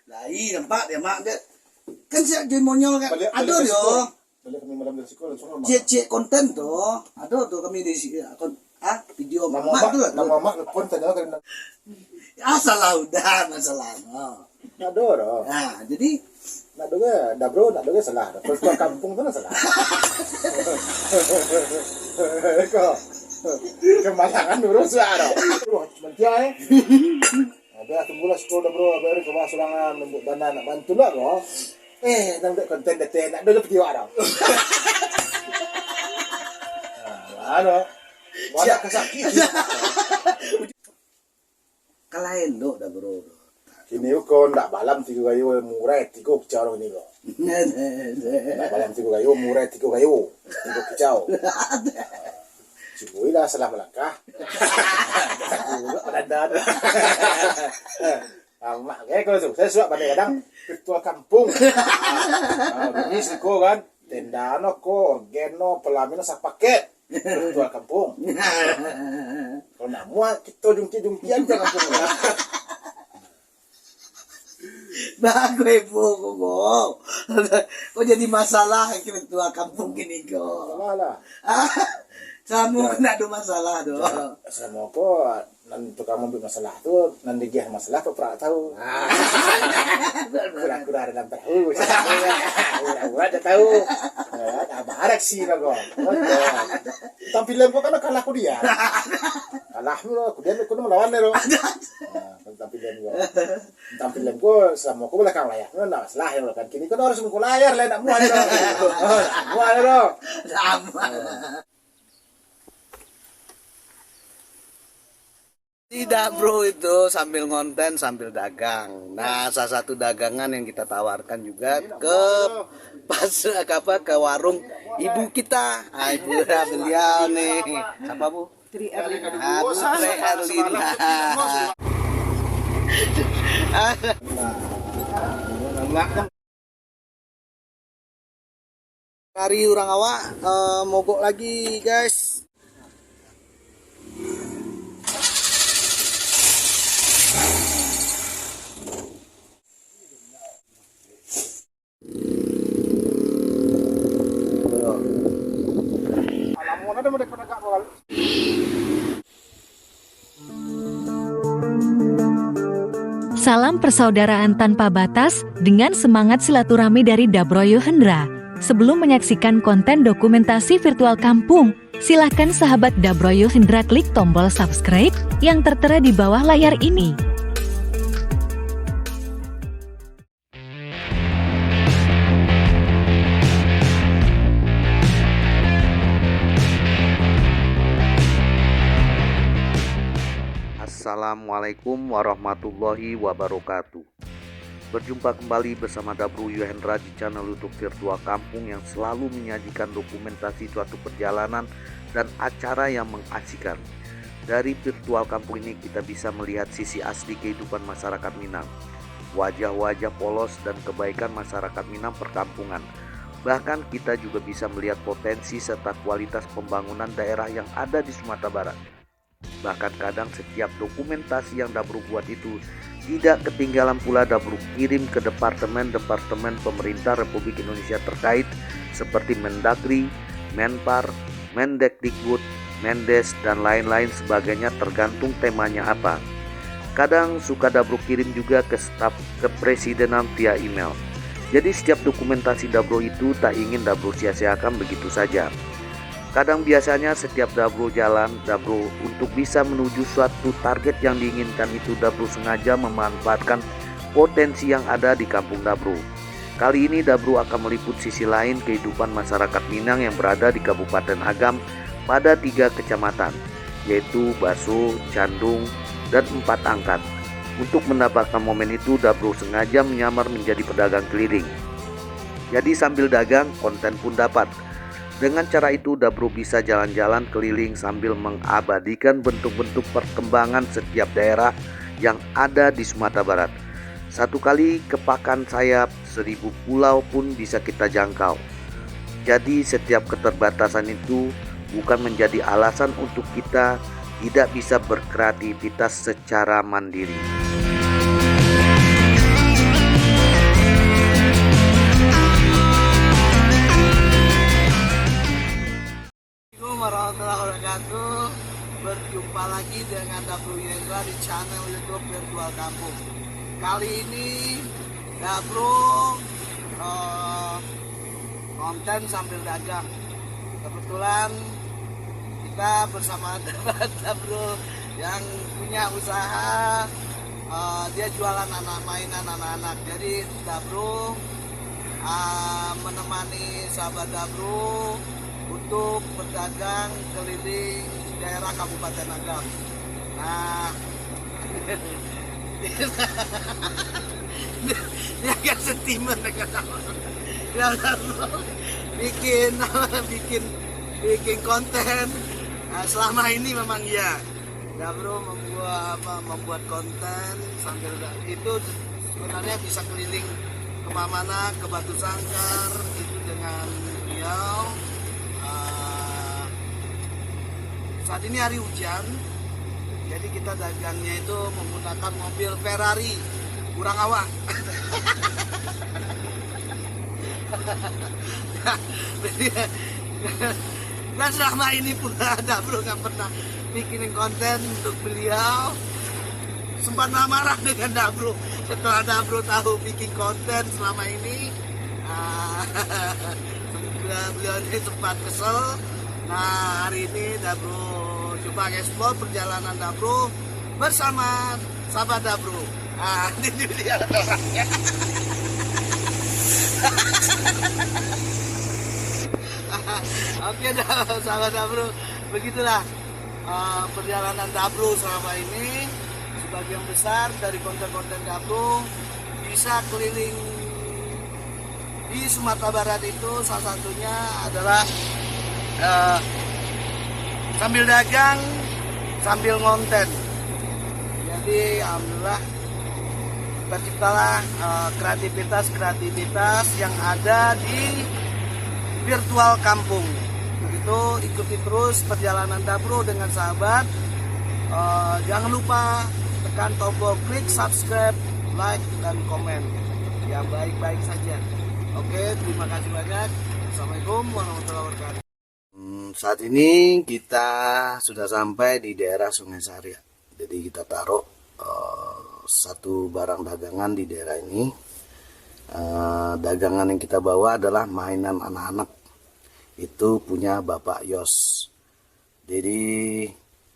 Lah iya nampak dia mak dia. Kan siap jadi monyol kan. Ada dia. Balik kami malam dari sekolah langsung rumah. Cek konten tuh. Ada tuh kami di video Nama mak tuh. mak konten kan. Salah udah masalah. Ada orang. Nah, jadi Nak doga, dah bro, nak doga salah. Pertua kampung tu nak salah. Kau kemalangan dulu suara. Mentia Abah tunggulah sekolah bro, abah ke bawah surangan lembut dana nak bantu lah bro. Nak buat konten dete nak doga pergi dah. Ada. Wadah kesakit. kalahin lo dah bro. Ini kau nak balam tiga kayu murah tiga kicau ini kau. Nak balam tiga kayu murah tiga kayu tiga kicau. Cikgu dah salah melangkah. Ada. Mak kalau tu saya suka pada kadang ketua kampung. Ini siko kan tendano ko geno pelamino sak paket ketua kampung. Kalau nak muat kita jungki-jungkian ke kampung. Bagus ibu kok jadi masalah ketua kampung gini kok. Malah. Kamu kena ada masalah doh. Sama ko nan tukang ambil masalah tu nan digih masalah kau pernah tahu. Kura-kura dalam perahu. Kura-kura dah tahu. Dah barak sih kau. Tampilan kau kan kalah aku dia. Kalah lu, aku dia aku melawan lo. Tampilan kau sama kau belakang layar. Nak masalah lo kan. Kini kau harus mengkau layar lah nak muat lo. Muat lo. Sama. Tidak bro, itu sambil ngonten sambil dagang. Nah salah satu dagangan yang kita tawarkan juga ke ke warung ibu kita. Ibu beliau nih. Siapa bu? Tri Erlina. Bu Tri Erlina. Hari orang awak mogok lagi guys. Salam persaudaraan tanpa batas dengan semangat silaturahmi dari Dabroyo Hendra. Sebelum menyaksikan konten dokumentasi virtual kampung, silahkan sahabat Dabroyo Hendra klik tombol subscribe yang tertera di bawah layar ini. Assalamualaikum warahmatullahi wabarakatuh. Berjumpa kembali bersama Dabroyo Hendra di channel YouTube Virtual Kampung yang selalu menyajikan dokumentasi suatu perjalanan dan acara yang mengasihkan. Dari Virtual Kampung ini kita bisa melihat sisi asli kehidupan masyarakat Minang, wajah-wajah polos dan kebaikan masyarakat Minang perkampungan. Bahkan kita juga bisa melihat potensi serta kualitas pembangunan daerah yang ada di Sumatera Barat. Bahkan kadang setiap dokumentasi yang Dabro buat itu tidak ketinggalan pula Dabro kirim ke departemen-departemen pemerintah Republik Indonesia terkait seperti Mendagri, Menpar, Mendekdikbud, Mendes dan lain-lain sebagainya tergantung temanya apa. Kadang suka Dabro kirim juga ke staf kepresidenan via email. Jadi setiap dokumentasi Dabro itu tak ingin Dabro sia-siakan begitu saja. Kadang biasanya setiap Dabro jalan, Dabro untuk bisa menuju suatu target yang diinginkan itu Dabro sengaja memanfaatkan potensi yang ada di kampung Dabro. Kali ini Dabro akan meliput sisi lain kehidupan masyarakat Minang yang berada di Kabupaten Agam pada 3 kecamatan, yaitu Baso, Candung, dan 4 Angkat. Untuk mendapatkan momen itu Dabro sengaja menyamar menjadi pedagang keliling. Jadi sambil dagang, konten pun dapat. Dengan cara itu Dabro bisa jalan-jalan keliling sambil mengabadikan bentuk-bentuk perkembangan setiap daerah yang ada di Sumatera Barat. Satu kali kepakan sayap, 1000 pulau pun bisa kita jangkau. Jadi setiap keterbatasan itu bukan menjadi alasan untuk kita tidak bisa berkreativitas secara mandiri. wabarakatuh. Berjumpa lagi dengan Dabro Hendra di channel YouTube Virtual Kampung. Kali ini Dabro konten sambil dagang. Kebetulan kita bersama Dabro yang punya usaha, dia jualan mainan anak-anak. Jadi Dabro menemani sahabat Dabro untuk berdagang keliling daerah Kabupaten Agam. Nah, ini agak sentimen ya, bikin konten. Nah, selama ini memang ya Dabro membuat konten sambil itu sebenarnya bisa keliling kemana-mana, ke Batu Sangkar itu dengan beliau. Saat ini hari hujan, jadi kita dagangnya itu menggunakan mobil Ferrari kurang awak. Dan selama ini pula Dabro nggak pernah bikinin konten untuk beliau. Sempat marah dengan Dabro setelah Dabro tahu bikin konten selama ini. Beliau ini sempat kesel. Nah, hari ini Dabro coba eksplor perjalanan Dabro bersama sahabat Dabro. Nah, ini dia orangnya. Oke, sahabat Dabro, begitulah perjalanan Dabro selama ini. Sebagian besar dari konten-konten Dabro bisa keliling di Sumatera Barat, itu salah satunya adalah sambil dagang sambil ngonten. Jadi alhamdulillah terciptalah kreativitas yang ada di virtual kampung. Begitu, ikuti terus perjalanan Dabro dengan sahabat. Jangan lupa tekan tombol klik subscribe, like, dan komen yang baik-baik saja. Oke, terima kasih banyak. Assalamualaikum warahmatullahi wabarakatuh. Saat ini kita sudah sampai di daerah Sungai Saria. Jadi kita taruh satu barang dagangan di daerah ini. Dagangan yang kita bawa adalah mainan anak-anak. Itu punya Bapak Yos. Jadi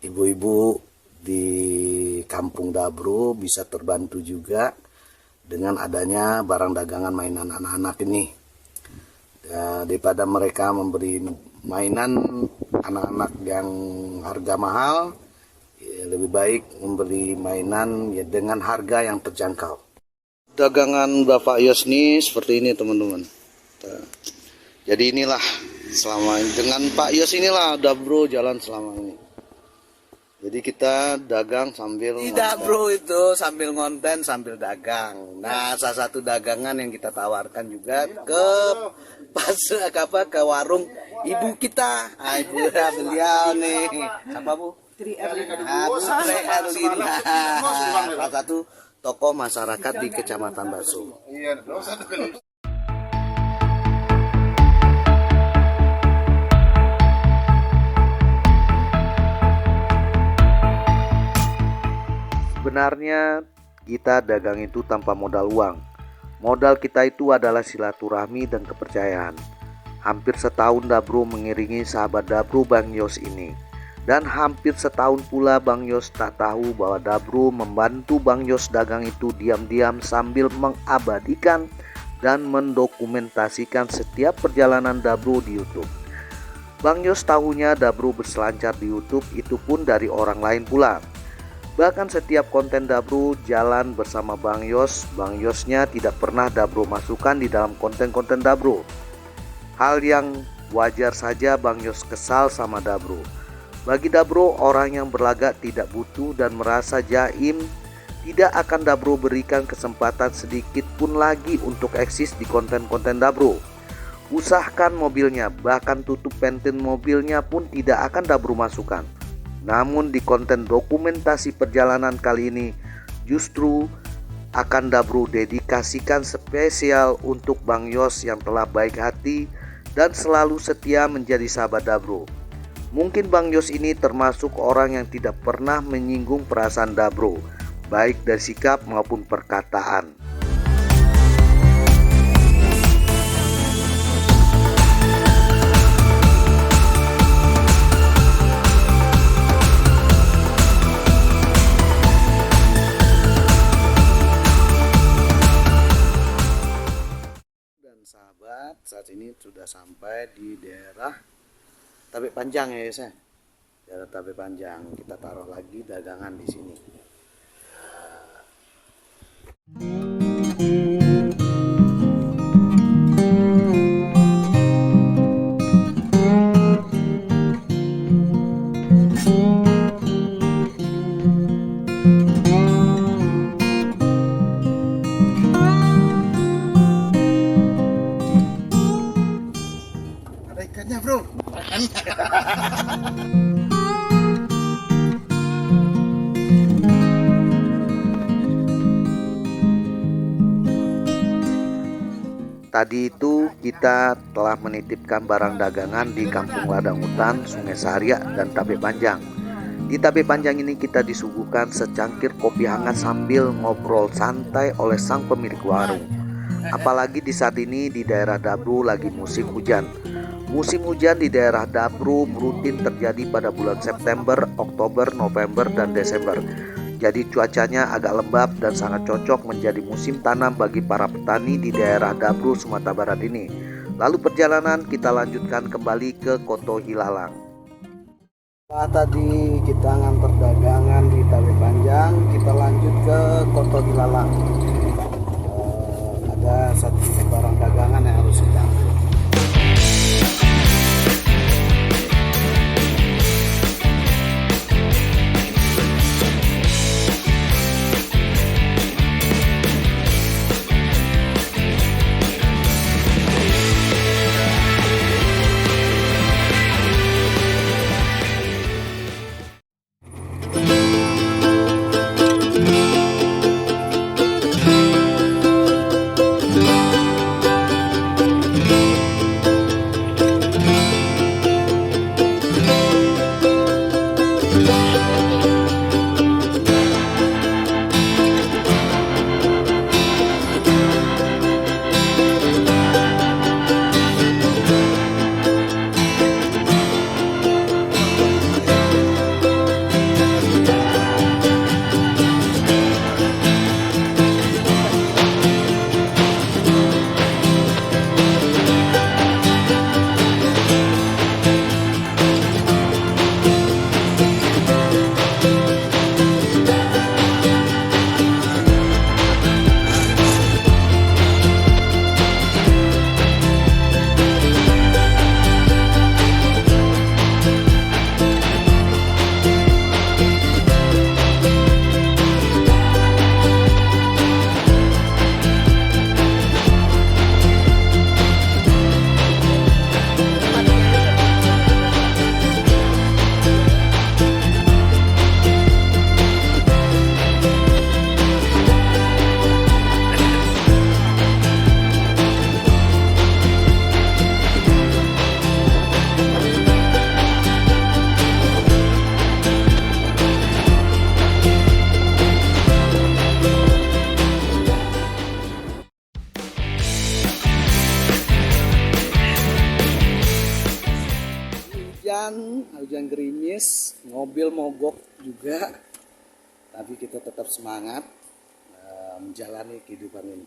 ibu-ibu di kampung Dabro bisa terbantu juga dengan adanya barang dagangan mainan anak-anak ini. Daripada mereka memberi mainan anak-anak yang harga mahal, ya lebih baik memberi mainan ya dengan harga yang terjangkau. Dagangan Bapak Yos ini seperti ini, teman-teman. Jadi inilah selama ini, dengan Pak Yos inilah Dabro jalan selama ini. Jadi kita dagang sambil Dabro itu sambil ngonten sambil dagang. Nah, salah satu dagangan yang kita tawarkan juga ke ke warung ibu kita. Ibu beliau nih. Siapa, Bu? Tri Erlina. Salah satu tokoh masyarakat di Kecamatan Baso. Sebenarnya kita dagang itu tanpa modal uang. Modal kita itu adalah silaturahmi dan kepercayaan. Hampir setahun Dabro mengiringi sahabat Dabro Bang Yos ini. Dan hampir setahun pula Bang Yos tak tahu bahwa Dabro membantu Bang Yos dagang itu diam-diam sambil mengabadikan dan mendokumentasikan setiap perjalanan Dabro di YouTube. Bang Yos tahunya Dabro berselancar di YouTube itu pun dari orang lain pula. Bahkan setiap konten Dabro jalan bersama Bang Yosnya tidak pernah Dabro masukkan di dalam konten-konten Dabro. Hal yang wajar saja Bang Yos kesal sama Dabro. Bagi Dabro, orang yang berlagak tidak butuh dan merasa jaim, tidak akan Dabro berikan kesempatan sedikit pun lagi untuk eksis di konten-konten Dabro. Usahakan mobilnya, bahkan tutup pentin mobilnya pun tidak akan Dabro masukkan. Namun di konten dokumentasi perjalanan kali ini justru akan Dabro dedikasikan spesial untuk Bang Yos yang telah baik hati dan selalu setia menjadi sahabat Dabro. Mungkin Bang Yos ini termasuk orang yang tidak pernah menyinggung perasaan Dabro, baik dari sikap maupun perkataan. Dan sahabat, saat ini sudah sampai di daerah Tabek Panjang ya guys ya. Daerah Tabek Panjang, kita taruh lagi dagangan di sini. Ada ikannya bro. Tadi itu kita telah menitipkan barang dagangan di Kampung Ladang Hutan, Sungai Saharia, dan Tabek Panjang. Di Tabek Panjang ini kita disuguhkan secangkir kopi hangat sambil ngobrol santai oleh sang pemilik warung. Apalagi di saat ini di daerah Dabru lagi musim hujan. Musim hujan di daerah Dabru rutin terjadi pada bulan September, Oktober, November, dan Desember. Jadi cuacanya agak lembab dan sangat cocok menjadi musim tanam bagi para petani di daerah Dabru, Sumatera Barat ini. Lalu perjalanan kita lanjutkan kembali ke Koto Hilalang. Setelah tadi kita ngantar dagangan di Tabek Panjang, kita lanjut ke Koto Hilalang. Ada satu barang dagangan yang harus kita ambil. Hujan gerimis, mobil mogok juga, tapi kita tetap semangat menjalani kehidupan ini.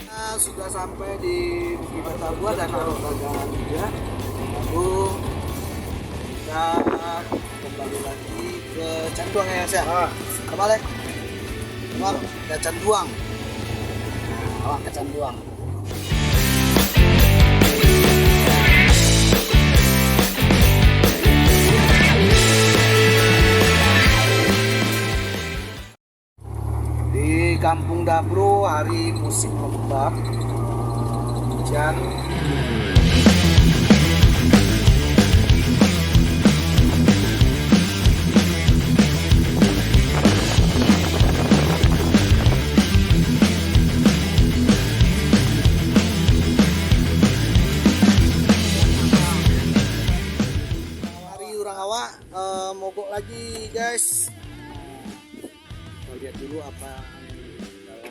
Nah, sudah sampai di Bukit Tabua dan taruh dagangan juga. Lalu kita kembali lagi ke Canduang ya saya. Kembali ke Canduang. Ke Canduang. Di Kampung Dabru hari musim lembab, hujan. lagi guys. Kita lihat dulu apa yang di dalam.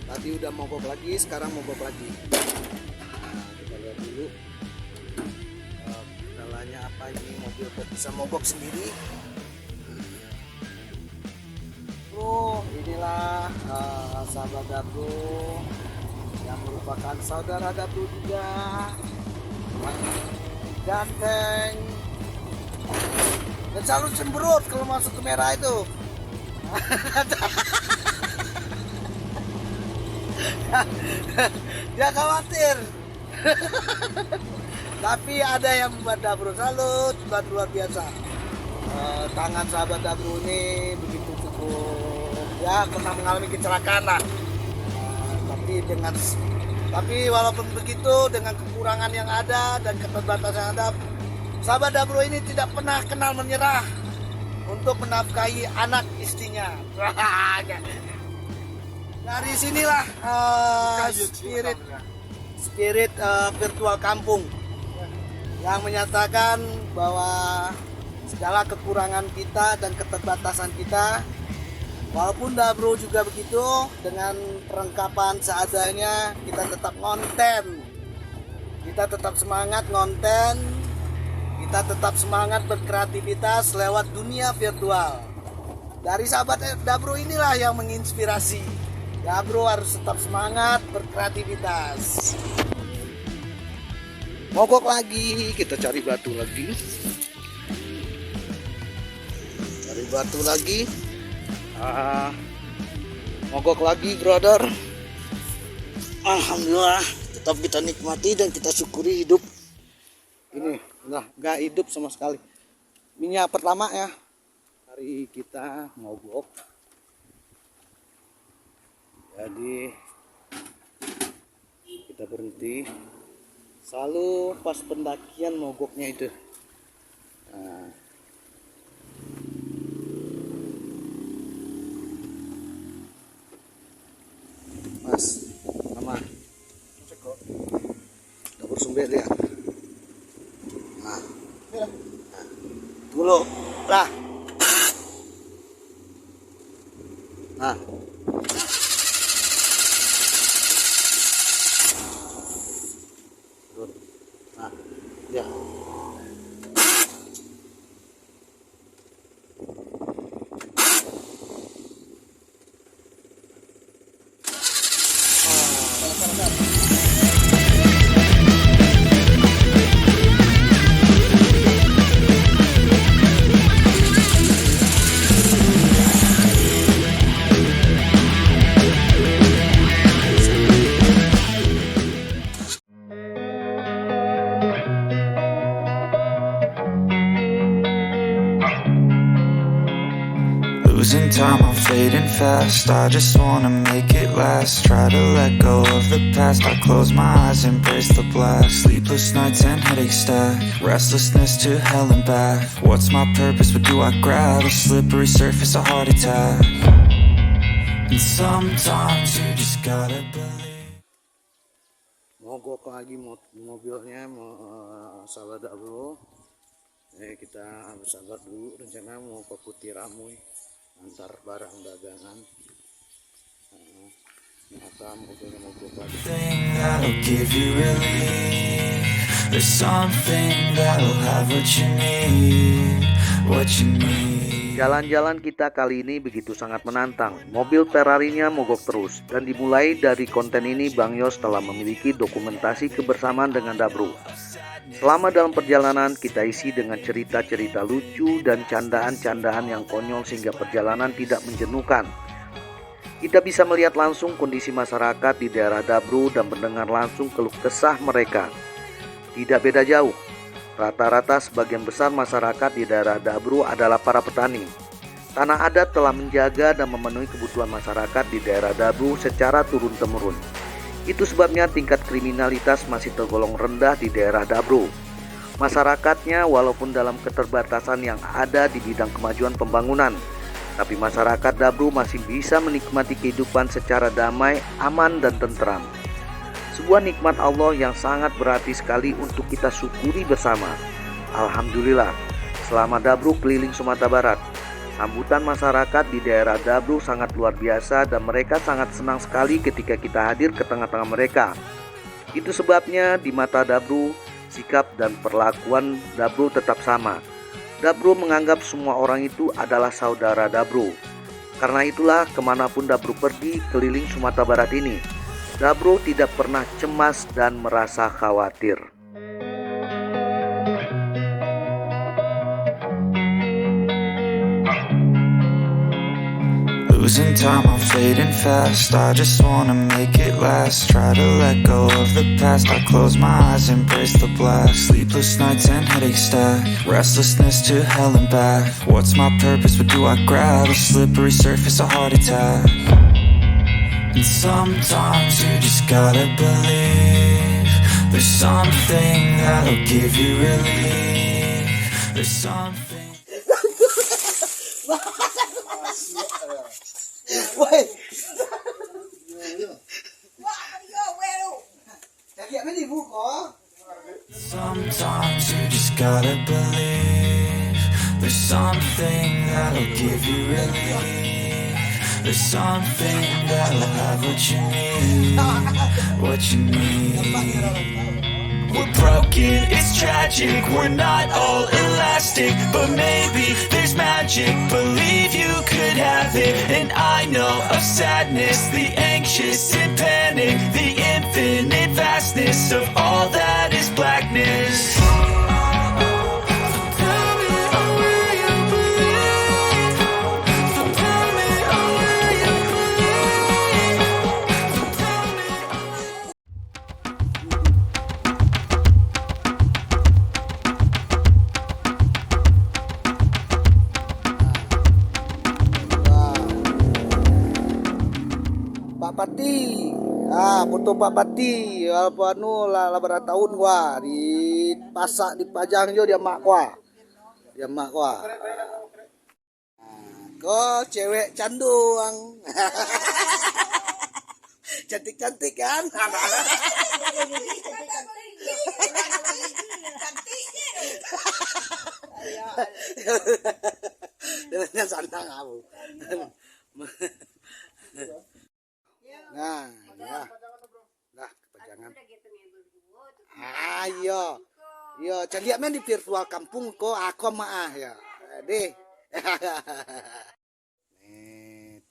Tadi udah mogok lagi, sekarang mogok lagi. Nah, kita lihat dulu kendalanya apa ini, mobil kok bisa mogok sendiri. Bro, inilah sahabat Dabro yang merupakan saudara Dabro juga, ganteng dan selalu cemberut kalau masuk ke merah itu. Dia khawatir. Tapi ada yang membuat Dabro salut, luar biasa. Tangan sahabat Dabro ini begitu cukup, ya pernah mengalami kecelakaan lah. Tapi walaupun begitu, dengan kekurangan yang ada dan keterbatasan yang ada, sahabat Dabro ini tidak pernah kenal menyerah untuk menafkahi anak istrinya. Dari sinilah spirit virtual kampung yang menyatakan bahwa segala kekurangan kita dan keterbatasan kita, walaupun Dabro juga begitu, dengan perlengkapan seadanya kita tetap ngonten, kita tetap semangat ngonten, kita tetap semangat berkreativitas lewat dunia virtual. Dari sahabat Dabro inilah yang menginspirasi. Dabro harus tetap semangat berkreativitas. Mogok lagi, kita cari batu lagi. Cari batu lagi. Mogok lagi, brother. Alhamdulillah, tetap kita nikmati dan kita syukuri hidup. Ini, nah, nggak hidup sama sekali. Minyak pertama ya. Hari kita mogok. Jadi kita berhenti. Selalu pas pendakian mogoknya itu. Nah. Mas, nama dapur sumber ya. Nah. Dulu lah. Nah. Nah, ya. Losing time, I'm fading fast. I just wanna make it last. Try to let go of the past. I close my eyes, embrace the black. Sleepless nights and headaches stack. Restlessness to hell and back. What's my purpose? What do I grab? A slippery surface, a heart attack. And sometimes you just gotta believe. Mogok lagi mobilnya, sahabat Dabro. Kita bersabar dulu, rencana mau ke Putih Ramui antar barang dagangan. Ternyata mobilnya mogok lagi. That'll give you relief. There's something that'll have what you need. Jalan-jalan kita kali ini begitu sangat menantang. Mobil Ferrari-nya mogok terus. Dan dimulai dari konten ini, Bang Yos telah memiliki dokumentasi kebersamaan dengan Dabro. Selama dalam perjalanan kita isi dengan cerita-cerita lucu dan candaan-candaan yang konyol sehingga perjalanan tidak menjenuhkan. Kita bisa melihat langsung kondisi masyarakat di daerah Dabro dan mendengar langsung keluh kesah mereka. Tidak beda jauh. Rata-rata sebagian besar masyarakat di daerah Dabro adalah para petani. Tanah adat telah menjaga dan memenuhi kebutuhan masyarakat di daerah Dabro secara turun-temurun. Itu sebabnya tingkat kriminalitas masih tergolong rendah di daerah Dabro. Masyarakatnya walaupun dalam keterbatasan yang ada di bidang kemajuan pembangunan, tapi masyarakat Dabro masih bisa menikmati kehidupan secara damai, aman, dan tentram. Sebuah nikmat Allah yang sangat berarti sekali untuk kita syukuri bersama. Alhamdulillah, selama Dabru keliling Sumatera Barat, sambutan masyarakat di daerah Dabru sangat luar biasa dan mereka sangat senang sekali ketika kita hadir ke tengah-tengah mereka. Itu sebabnya di mata Dabru, sikap dan perlakuan Dabru tetap sama. Dabru menganggap semua orang itu adalah saudara Dabru. Karena itulah kemanapun Dabru pergi keliling Sumatera Barat ini, Dabru tidak pernah cemas dan merasa khawatir. Losing time, I'm fading fast. I just wanna make it last. Try to let go of the past. I close my eyes, embrace the blast. Sleepless nights and headaches stack. Restlessness to hell and back. What's my purpose? What do I grab? A slippery surface, a heart attack. And sometimes you just gotta believe there's something that'll give you relief. There's something. Woi. Sometimes you just gotta believe there's something that'll give you relief. There's something that'll have what you need, what you need. We're broken, it's tragic, we're not all elastic, but maybe there's magic, believe you could have it. And I know of sadness, the anxious and panic, the infinite vastness of all that is blackness. Pak Pati, foto Pak Pati, apa anu lah berapa tahun gua dipasak dipajang jo dia mak gua, kok cewek canduang, cantik kan, dengan sandang aku. Nah, ya. Nah, kepajangan. Ayo. Yo, lihat men di virtual kampung kok aku maah ya. Deh. Nih,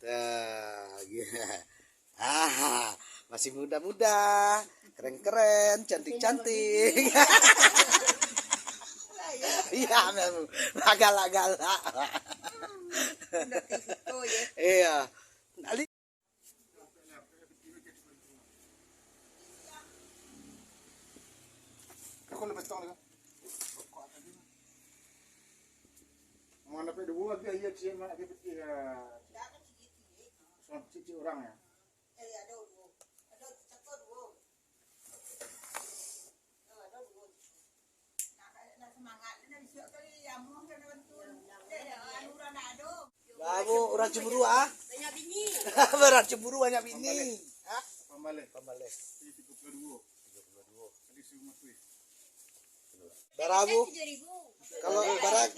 masih muda-muda, keren-keren, cantik-cantik. Iya, memang galak-galak. Iya. Ako na bestong nila. Mana pe dua lagi iya sih mana ke peti ya. So cici orang ya. Ada dua. Ada satu dua. Ada dua. Nah semangat ini siap kali ya mau kena bentun. Anu ora nado. Kamu orang cemburu ah? Banyak bini. Berat cemburu banyak bini. Hah? Pambale. 32. Tadi semua tuh. Barabu. Kalau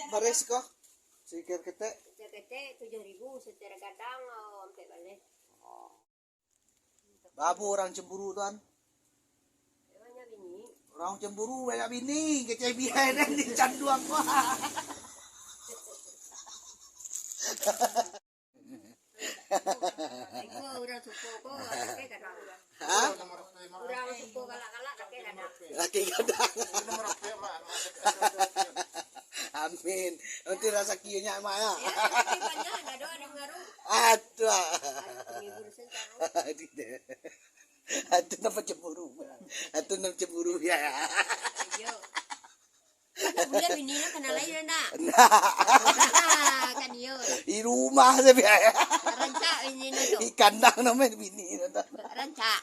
bares kok sikir kete. Kete 7.000 secara kadang sampai balik. Babu orang cemburu tuan. Banyak bini. Orang cemburu banyak bini, kece biaya dan dicanduang gua. Orang suku kok kakek kadang. Hah? Orang suku galak-galak kakek kadang. Laki kadang. Amin. Nanti rasa kieunya mah ya. Banyak ada ngaruh. Aduh. Ngibur sentang. Aduh nama cemburu. Aduh nama cemburu ya. Yo. Bulan bini na kenal lain na. Kan yo. Di rumah saja biaya. Ranca ini na to. Di kandang namanya bini. Ranca.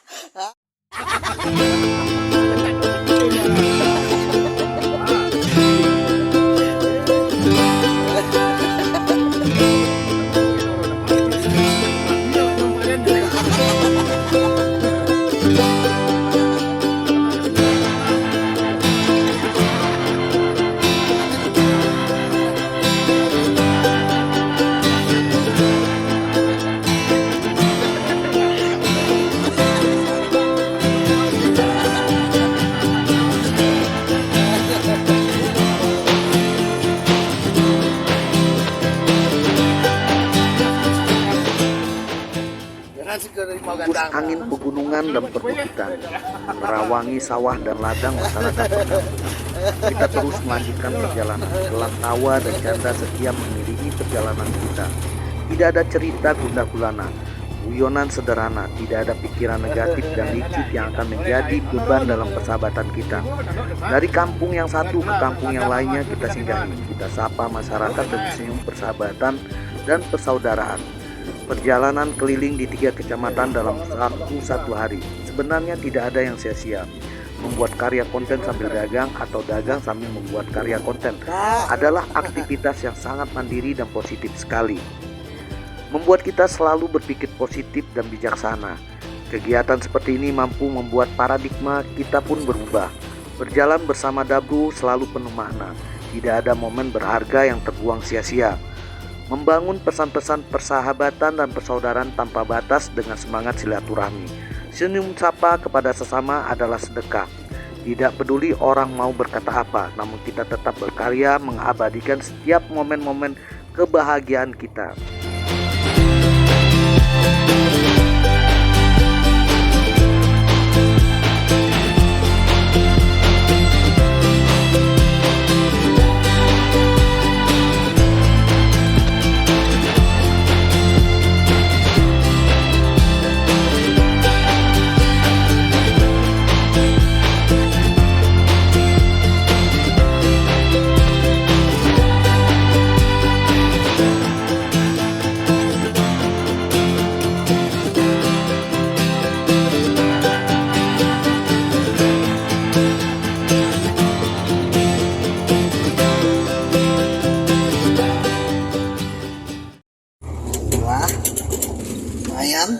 menghembus angin pegunungan dan perbukitan, menerawangi sawah dan ladang masyarakat Penang. Kita terus melanjutkan perjalanan, gelak tawa dan canda setiap mengiringi perjalanan kita. Tidak ada cerita gundah gulana, guyonan sederhana, tidak ada pikiran negatif dan licik yang akan menjadi beban dalam persahabatan kita. Dari kampung yang satu ke kampung yang lainnya kita singgahi, kita sapa masyarakat dan senyum persahabatan dan persaudaraan. Perjalanan keliling di 3 kecamatan dalam satu hari sebenarnya tidak ada yang sia-sia. Membuat karya konten sambil dagang atau dagang sambil membuat karya konten adalah aktivitas yang sangat mandiri dan positif sekali. Membuat kita selalu berpikir positif dan bijaksana. Kegiatan seperti ini mampu membuat paradigma kita pun berubah. Berjalan bersama Dabru selalu penuh makna. Tidak ada momen berharga yang terbuang sia-sia. Membangun pesan-pesan persahabatan dan persaudaraan tanpa batas dengan semangat silaturahmi. Senyum sapa kepada sesama adalah sedekah. Tidak peduli orang mau berkata apa, namun kita tetap berkarya mengabadikan setiap momen-momen kebahagiaan kita. Wah, lumayan.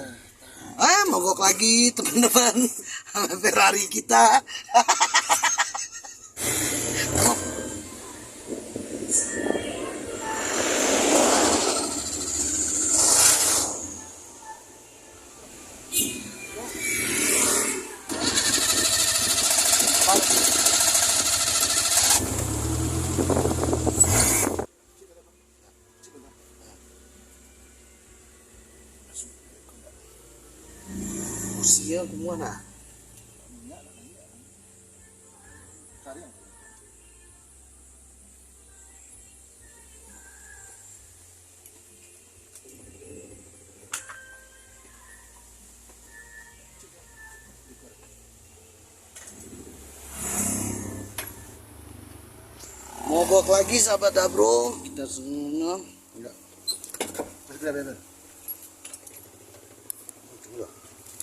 Mogok lagi teman-teman sama Ferrari kita. Usia kemana? Mogok lagi sahabat Dabro, kita semua enggak.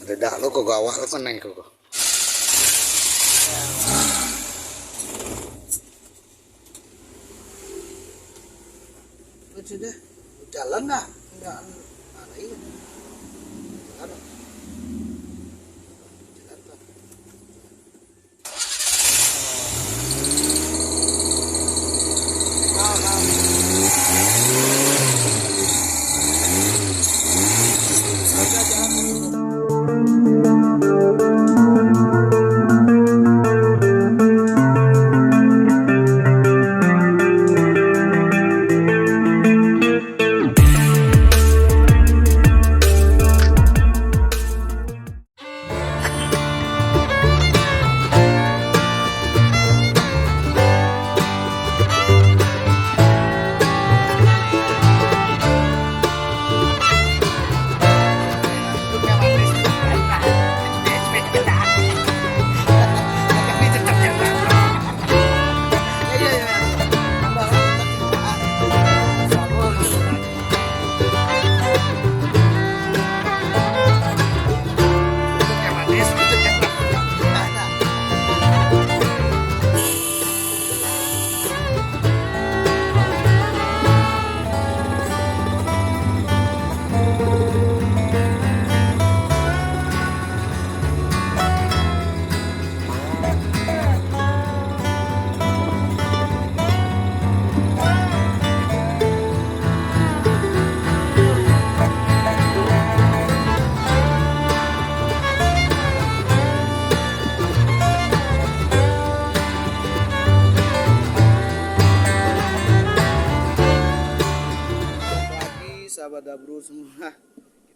Ada dah lo kok gawah lo kan naik kok. Sudah jalan dah, enggak ada ini. Jalan. sahabat Dabru semua,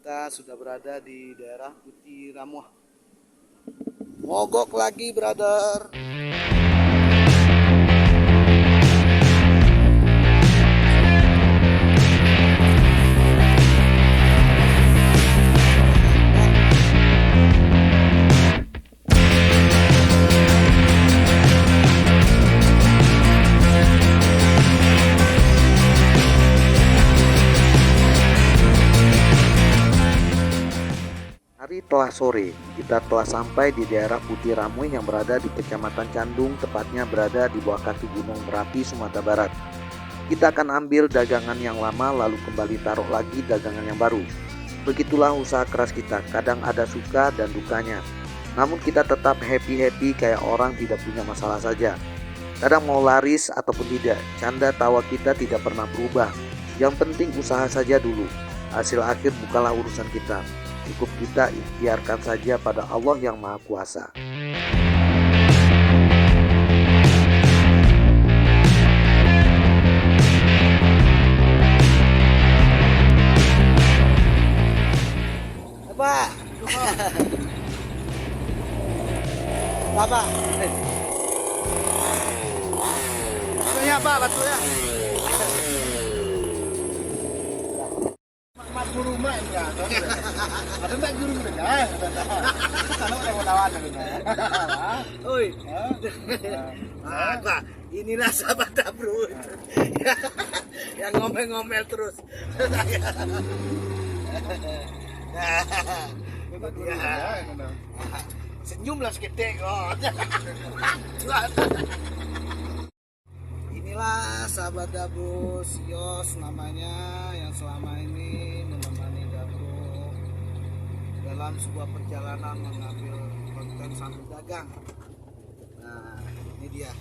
Kita sudah berada di daerah Putih Ramuah. Mogok lagi, brother. Hari telah sore, kita telah sampai di daerah Putih Ramuih yang berada di Kecamatan Candung, tepatnya berada di bawah kaki Gunung Merapi, Sumatera Barat. Kita akan ambil dagangan yang lama lalu kembali taruh lagi dagangan yang baru. Begitulah usaha keras kita, kadang ada suka dan dukanya. Namun kita tetap happy-happy kayak orang tidak punya masalah saja. Kadang mau laris ataupun tidak, canda tawa kita tidak pernah berubah. Yang penting usaha saja dulu, hasil akhir bukanlah urusan kita. Cukup kita ikhtiarkan saja pada Allah yang Maha Kuasa. Pak. Bapak. Batunya Pak, batunya. Mat guru mak enggak. Ada enggak guru enggak? Kalau ada lawan enggak. Oi. Pak, inilah sahabat Dabro. Yang ngomel-ngomel terus. Senyumlah seketik. Inilah sahabat Dabro, Sios namanya, yang selama ini menemani Dabro dalam sebuah perjalanan mengambil konten sambil dagang. Nah, ini dia.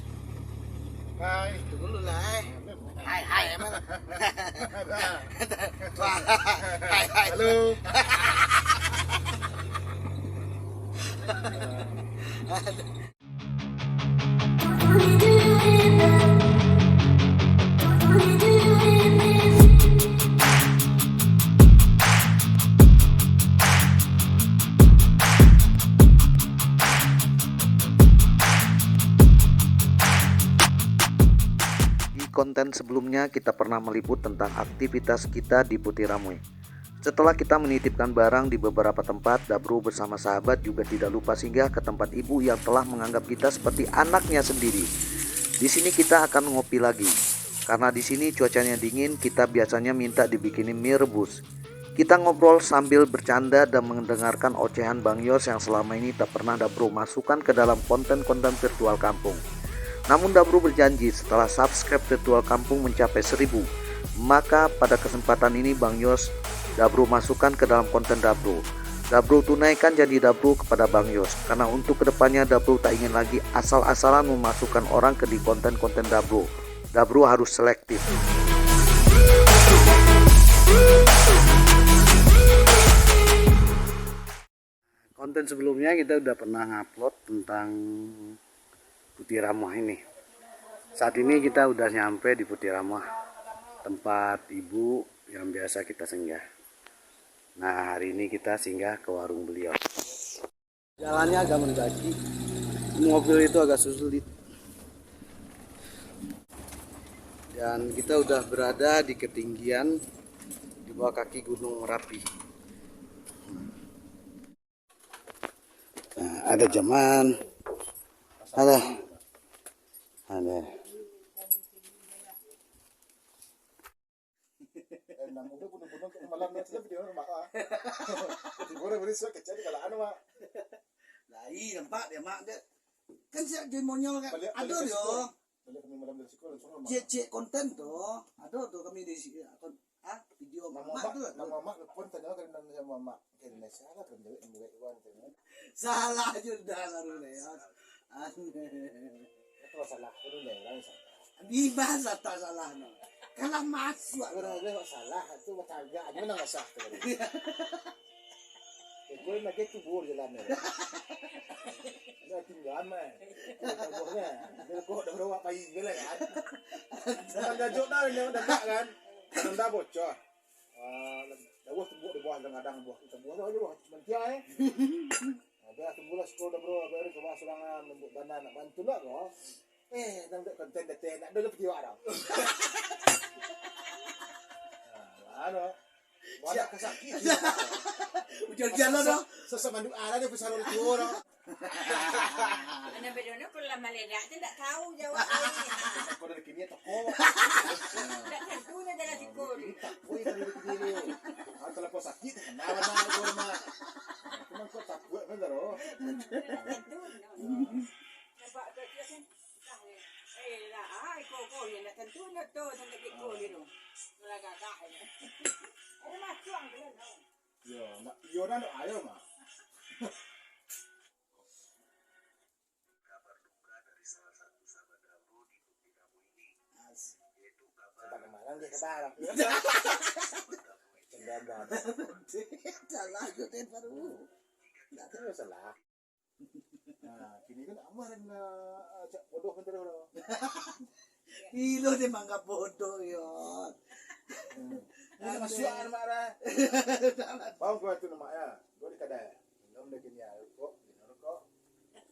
Hai. Tunggu dulu lah. Hai emang. Hai. Halo. Konten sebelumnya kita pernah meliput tentang aktivitas kita di Putih Ramuih. Setelah kita menitipkan barang di beberapa tempat, Dabro bersama sahabat juga tidak lupa singgah ke tempat ibu yang telah menganggap kita seperti anaknya sendiri. Di sini kita akan ngopi lagi. Karena di sini cuacanya dingin, kita biasanya minta dibikinin mie rebus. Kita ngobrol sambil bercanda dan mendengarkan ocehan Bang Yos yang selama ini tak pernah Dabro masukkan ke dalam konten-konten virtual kampung. Namun Dabro berjanji setelah subscribe virtual kampung mencapai 1000, maka pada kesempatan ini Bang Yos Dabro masukkan ke dalam konten Dabro. Dabro tunaikan janji Dabro kepada Bang Yos, karena untuk kedepannya Dabro tak ingin lagi asal-asalan memasukkan orang ke di konten-konten Dabro. Dabro harus selektif. Konten sebelumnya kita udah pernah ngupload tentang Putih Ramuah ini. Saat ini kita udah nyampe di Putih Ramuah, tempat ibu yang biasa kita singgah. Nah, hari ini kita singgah ke warung beliau. Jalannya agak mendaki, mobil itu agak sulit. Dan kita udah berada di ketinggian di bawah kaki Gunung Merapi. Nah, ada zaman, ada. Lah iya nampak dia mak dia. Kan siap jadi monyol kan. Ada yo. Cek konten tuh. Ada tuh kami di sini. Video mak tuh. Nama mak pun tanya kan sama mak. Kena salah kan dewe embe wan tanya. Salah juga sarune ya. Kalau salah itu lain salah. Di bahasa tak salah no. Kalau masuk Kalau ada salah itu mataga aja nang sah tuh. Gue lagi kubur jalannya. Ada tinggal mah. Kuburnya. Dia kok udah bawa pai gila kan. Ada jok dah yang udah kan. Udah bocor. Dawa tembok di bawah kadang-kadang buah kita buah aja buah mentia biar tembok lah sekolah bro biar ke bawah sulangan lembut dana nak bantu lah kok nang dek konten dete nak ada video ada ano wala kasakit Ujar-ujar dong. sesama duk ada dia besar orang tua orang Ana bedono pula malena tidak tahu jawabnya. aku dari kini toko Tak tentunya dalam tikul. Woi dari kini kalau kau sakit kenapa nak kau rumah cuma kau tak buat kan daro Tentu. Nampak tu dia kan. Lah, kau ni nak tentu nak tu sampai tikul ni tu. Mula gagah ni. Ada macam tu lah. yo nak yo nak ayo mah Sampai kemarin dia kebarang. Cendawan. Salah ikutin baru. Tak tahu salah. Nah, kini kan amar na cak bodoh kan terus. Ilo dia manggap bodoh yo. Ini masuk ar marah. Bang gua tu nama ya. Gua di kedai. Belum dah kini ya. Kok, kok.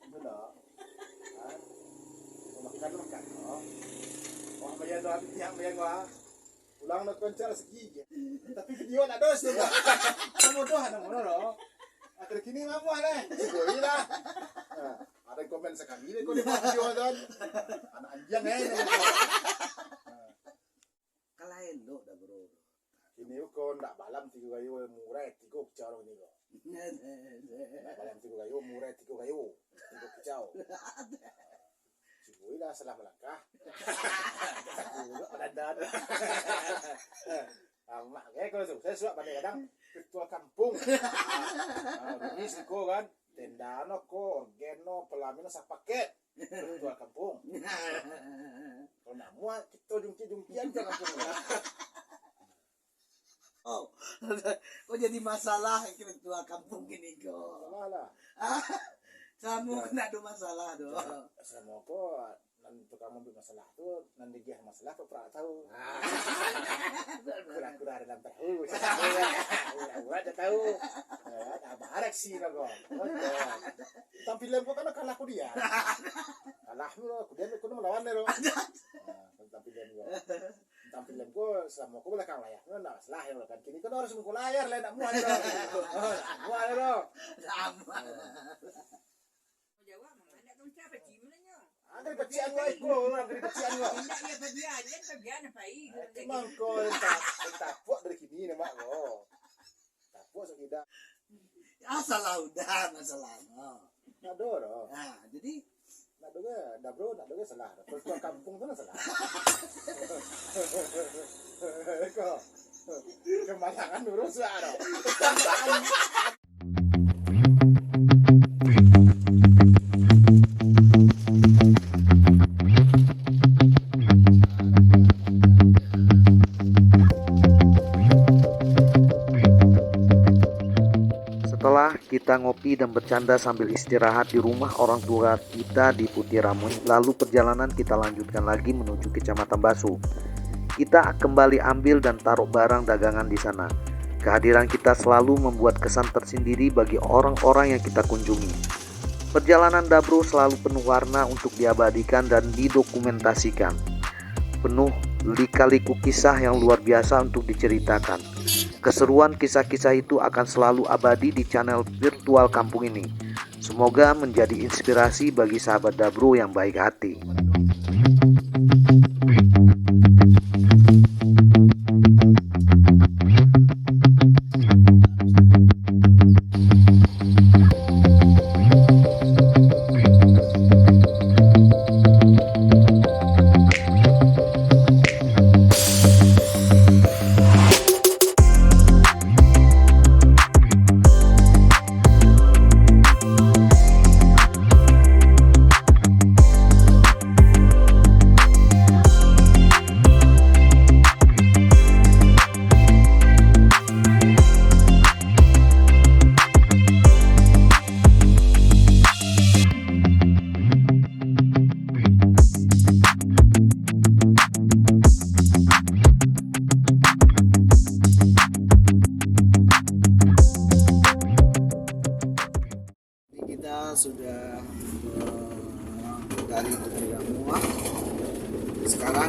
Benar. Makan. Wah, bayar tu habis tiang bayar gua. Ulang nak koncar segi. Tapi video nak dos tu. Kamu doh nak mana lo? Akhir kini ngamu ada. Sigoi lah. Ada komen sekali ni kau di video tu. Anak anjing Kalahin lo dah bro. Ini kau nak balam 3 kayu murah 3 kicau ni kau. Balam 3 kayu murah 3 kayu 3 kicau. Sigoi lah salah melangkah. Dandan. Mak kalau sukses suap kadang ketua kampung. Ini siko kan tendano ko orgeno pelamino sak paket ketua kampung. Kalau nak muat kita jungki-jungkian ke kampung. Oh, kok jadi masalah ketua kampung ini kok? Salah lah. Kamu kena ada masalah doh. Sama ko nanti kamu masalah tu nanti dia masalah kau pernah tahu. Kura-kura dalam tahu. Kura-kura dah tahu. Apa arek sih lah kau. Tampilan kau kan kalah aku dia. Kalah aku dia aku melawan lo. Tampilan kau sama kau belakang layar. Nah salah ya kan. Kini kau harus mukul layar lah nak muat lo. Muat lo. Sama. Jawab mana tu siapa cimanya? Ada kecian gua ikut, ada kecian gua. Tidak dia bagian apa ini? Emang kau tak puas dari kini ni mak kau. Tak puas tidak. Salah udah masalah. Nak doro. Nah, jadi Nak doro, dah bro, nak doro salah. Ketua kampung tu salah. Kau kemalangan dulu suara. Setelah kita ngopi dan bercanda sambil istirahat di rumah orang tua kita di Putih Ramun, lalu perjalanan kita lanjutkan lagi menuju Kecamatan Basu. Kita kembali ambil dan taruh barang dagangan di sana. Kehadiran kita selalu membuat kesan tersendiri bagi orang-orang yang kita kunjungi. Perjalanan Dabro selalu penuh warna untuk diabadikan dan didokumentasikan. Penuh lika-liku kisah yang luar biasa untuk diceritakan. Keseruan kisah-kisah itu akan selalu abadi di channel virtual kampung ini. Semoga menjadi inspirasi bagi sahabat Dabro yang baik hati.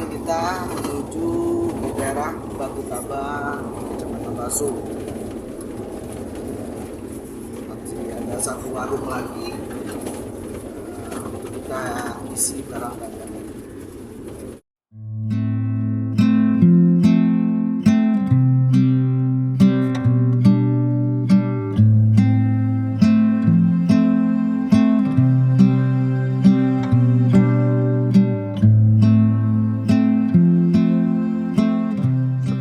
perjalanan kita menuju ke daerah Batu Taba, Kecamatan Baso. Masih ada satu warung lagi untuk kita isi barang dagangan.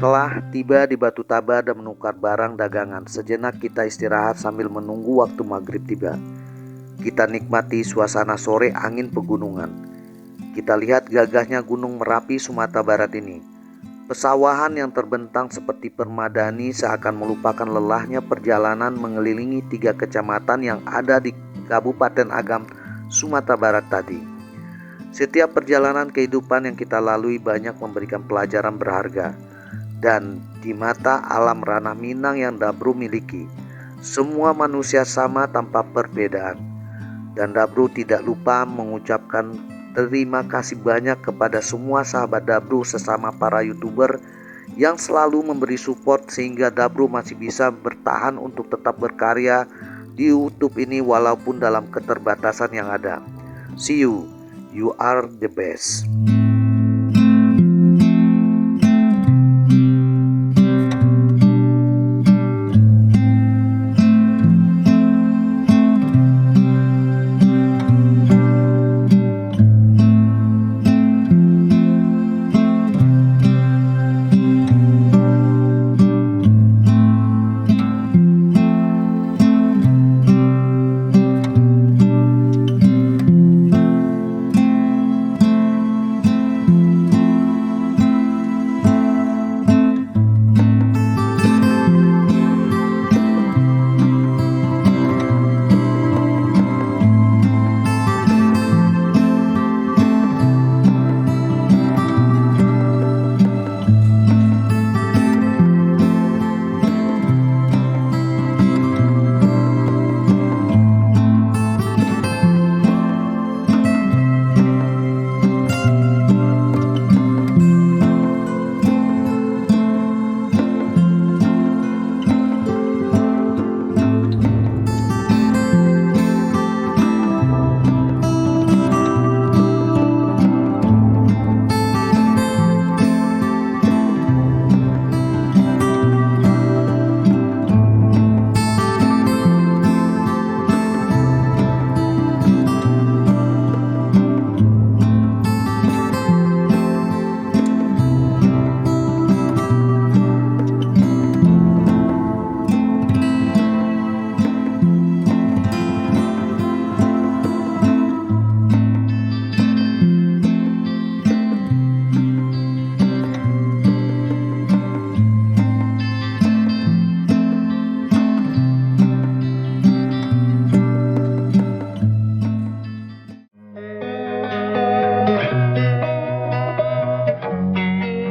Setelah tiba di Batu Taba dan menukar barang dagangan, sejenak kita istirahat sambil menunggu waktu maghrib tiba. Kita nikmati suasana sore angin pegunungan. Kita lihat gagahnya Gunung Merapi Sumatera Barat ini. Pesawahan yang terbentang seperti permadani seakan melupakan lelahnya perjalanan mengelilingi 3 kecamatan yang ada di Kabupaten Agam, Sumatera Barat tadi. Setiap perjalanan kehidupan yang kita lalui banyak memberikan pelajaran berharga. Dan di mata alam ranah Minang yang Dabru miliki, semua manusia sama tanpa perbedaan. Dan Dabru tidak lupa mengucapkan terima kasih banyak kepada semua sahabat Dabru sesama para YouTuber yang selalu memberi support sehingga Dabru masih bisa bertahan untuk tetap berkarya di YouTube ini walaupun dalam keterbatasan yang ada. See you, you are the best.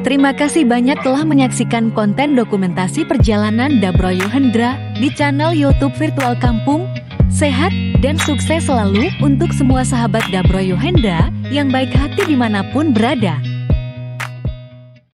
Terima kasih banyak telah menyaksikan konten dokumentasi perjalanan Dabroyo Hendra di channel YouTube Virtual Kampung. Sehat dan sukses selalu untuk semua sahabat Dabroyo Hendra yang baik hati dimanapun berada.